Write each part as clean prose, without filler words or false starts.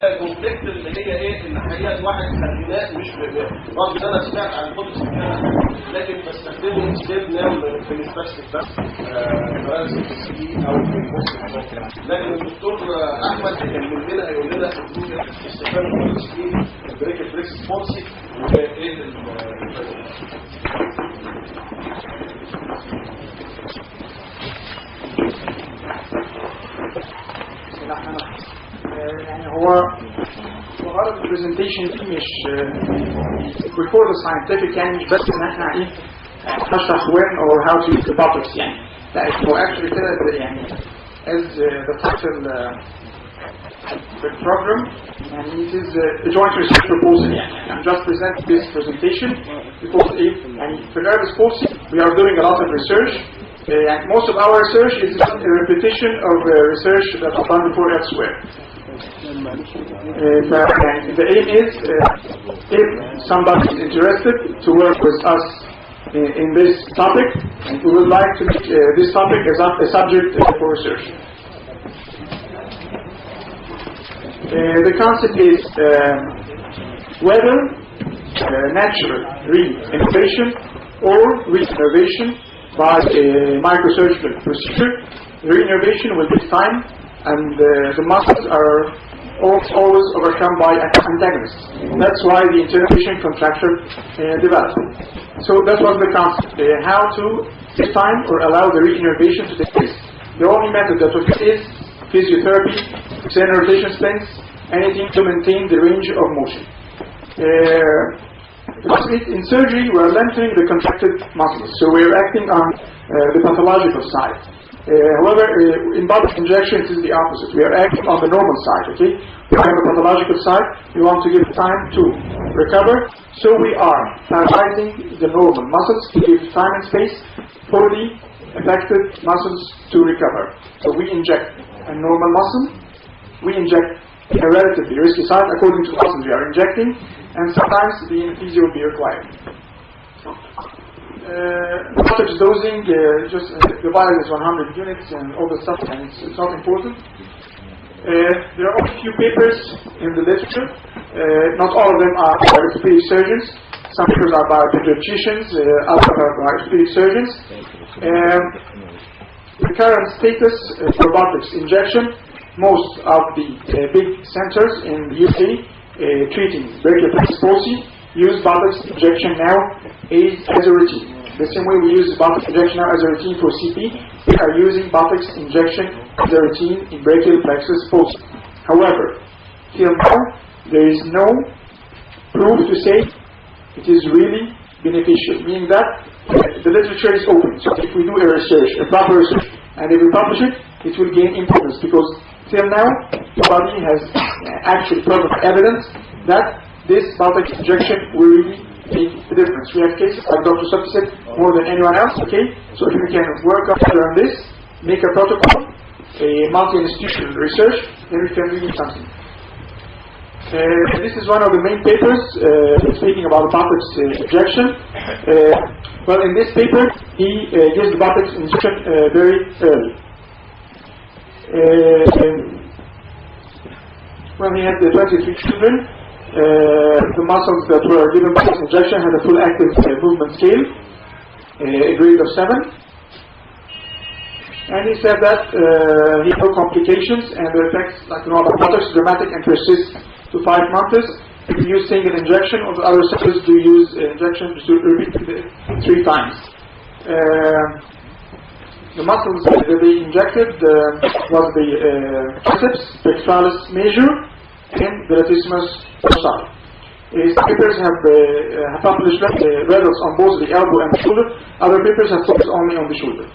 الكونفليكت اللي هي ايه ان الحقيقه الواحد خليناه مش رغم ان انا سمعت عن البوتوكس لكن بستخدمه انستيد ناو في الاستاتيك بس او في البوست. لكن الدكتور احمد هيكمل لنا هيقول لنا استخدام البوتوكس في بريكس بولسي وايه يعني هو غرض البرزنتيشن دي مش before the scientific يعني مش بس ان احنا ايه نشرح when or how to use the Botox يعني لا هو actually كده يعني as the title the program and it is a joint research proposal يعني I'm just presenting this presentation because يعني في nervous palsy we are doing a lot of research and most of our research is a repetition of research that was done before elsewhere. The aim is if somebody is interested to work with us in this topic, we would like to make this topic as a subject for research. The concept is whether natural re-innovation or re-innovation by a microsurgical procedure. Re-innovation will take time and the muscles are always overcome by antagonists. That's why the interrogation contracture developed. So that was the concept, how to take time or allow the re-innovation to take place. The only method that we is physiotherapy, external rotation slings, anything to maintain the range of motion. In surgery, we are lengthening the contracted muscles, so we are acting on the pathological side. However, in Botox injection, it is the opposite. We are acting on the normal side, okay? We have a pathological side. We want to give time to recover, so we are paralyzing the normal muscles to give time and space for the affected muscles to recover. So we inject a normal muscle, we inject a relatively risky side according to the muscles we are injecting, and sometimes the anesthesia will be required. Botox dosing, just the vial is 100 units and all the stuff, and it's not important. There are only a few papers in the literature. Not all of them are by orthopedic surgeons. Some papers are by pediatricians, others are by orthopedic surgeons. The current status for Botox injection, most of the big centers in the UK treating brachial palsy use Botox injection now as a routine. The same way we use Botox injection now as a routine for CP, we are using Botox injection as a routine in brachial plexus palsy. However, till now, there is no proof to say it is really beneficial, meaning that the literature is open. So if we do a research, a proper research, and if we publish it, it will gain importance because till now, nobody has actual proven evidence that this Botox injection will really make a difference. We have cases, like Dr. Softy said, more than anyone else, okay? So if we can work on this, make a protocol, a multi-institutional research, then we can really do something. This is one of the main papers speaking about Botox injection. Well, in this paper, he gives the Botox injection very early. When he had 23 children, the muscles that were given Botox injection had a full active movement scale, a grade of 7. And he said that he had no complications and the effects, like you know about Botox, dramatic and persist to 5 months. If you use single injection, or the other centers do use injection to repeat 3 times. The muscles that they injected was the triceps, pectoralis major, and the latissimus dorsale. His papers have published results on both the elbow and the shoulder. Other papers have focused only on the shoulder.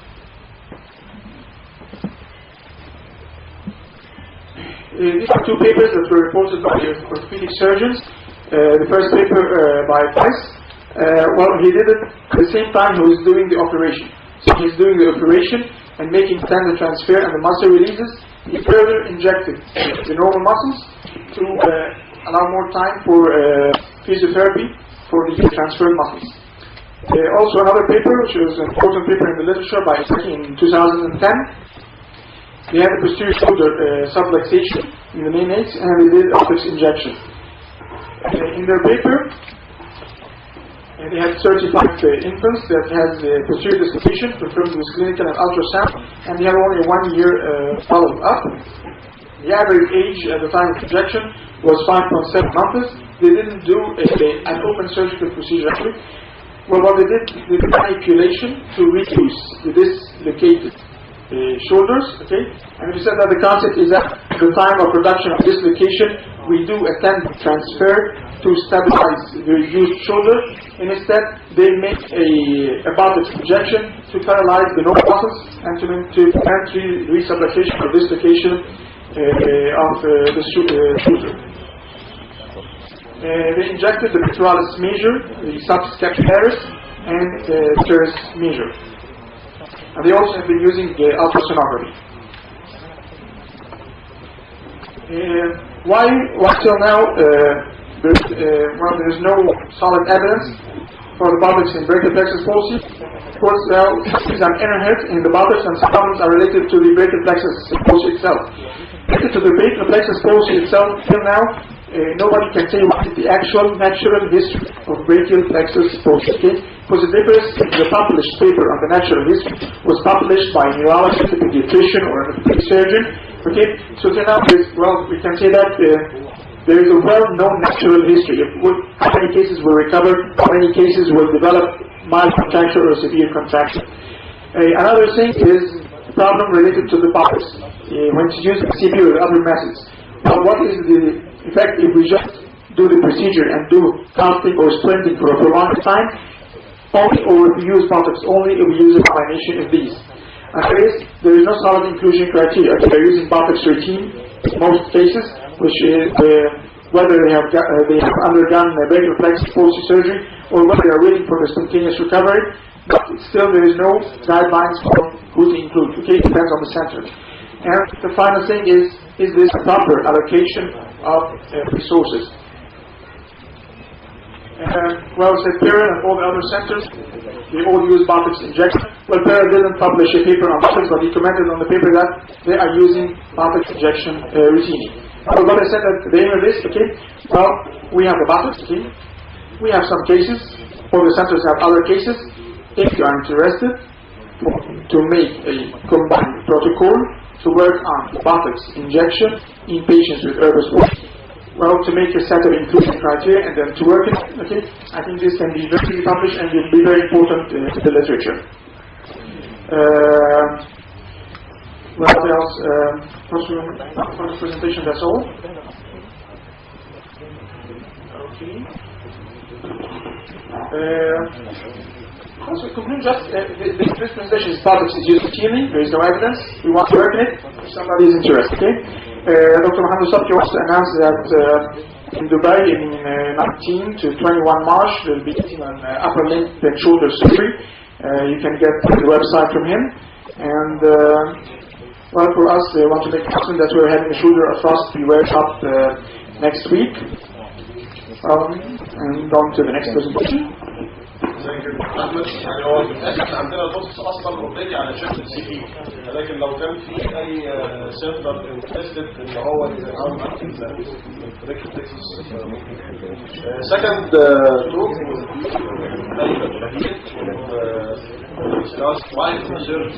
These are 2 papers that were reported by orthopedic surgeons. The first paper by Price. Well, he did it at the same time he was doing the operation. So he's doing the operation and making tendon transfer and the muscle releases. He further injected the normal muscles to allow more time for physiotherapy for the transferred muscles. Also another paper, which was an important paper in the literature by Saki in 2010. They had the posterior shoulder subluxation in the neonates, and they did Botox injection. In their paper, they had 35 infants that had posterior dislocation confirmed with clinical and ultrasound, and they had only 1 year follow-up. The average age at the time of injection was 5.7 months. They didn't do an open surgical procedure actually. Well, what they did manipulation to reduce the dislocated shoulders, okay? And we said that the concept is that at the time of production of dislocation, we do a tendon transfer to stabilize the reduced shoulder, and instead they make a Botox injection to paralyze the nerve muscles and to prevent resubluxation or dislocation of the shoulder. They injected the pectoralis major, the subscapularis, and the teres major. And they also have been using ultrasonography. Why till now there's no solid evidence for the Botox in brachial plexus palsy? Of course, these are inherent in the Botox, and some problems are related to the brachial plexus palsy itself. Related to the brachial plexus palsy itself, till now, nobody can say what is the actual natural history of brachial plexus palsy. Okay? Because the difference in the published paper on the natural history was published by a neurologist, a pediatrician, or an orthopedic surgeon. Okay, so till now, we can say that there is a well-known natural history of how many cases will recover, how many cases will develop mild contraction or severe contraction. Another thing is a problem related to the Botox when it's used in CPU or other methods. Now, what is the effect if we just do the procedure and do casting or splinting for a prolonged time? Only, or if we use Botox only, if we use a combination of these. And there is no solid inclusion criteria. They're using Botox routine in most cases, which is whether they have undergone brachial plexus palsy surgery or whether they are waiting for the spontaneous recovery. But still, there is no guidelines for who to include. Okay, it depends on the center. And the final thing is this a proper allocation of resources? Well, said Perrin and all the other centers, they all use Botox injection. Well, Perrin didn't publish a paper on Botox, but he commented on the paper that they are using Botox injection routinely. Well, what I said at the end of this, okay, well, we have the Botox, okay, we have some cases, all the centers have other cases. If you are interested to make a combined protocol to work on Botox injection in patients with herpes zoster, well, to make a set of inclusion criteria and then to work it, okay, I think this can be very published and will be very important to the literature. What else? For the presentation, that's all. Okay. Also, conclude just this presentation is Botox is used routinely. There is no evidence. We want to work in it. If somebody is interested, okay. Dr. Mohammed Sabki also announced that in Dubai in 19 to 21 March there will be an upper limb and shoulder surgery. You can get the website from him. And well, for us, they want to make mention that we're having a shoulder arthroscopy workshop next week. And on to the next presentation. زي كده احمد يعني هو للاسف عندنا البوكس اصلا اوريدي على شكل سي في، ولكن لو كان في اي سنتر انترستد ان هو يتعامل مع البريك تكساس سكند توك discuss why conserve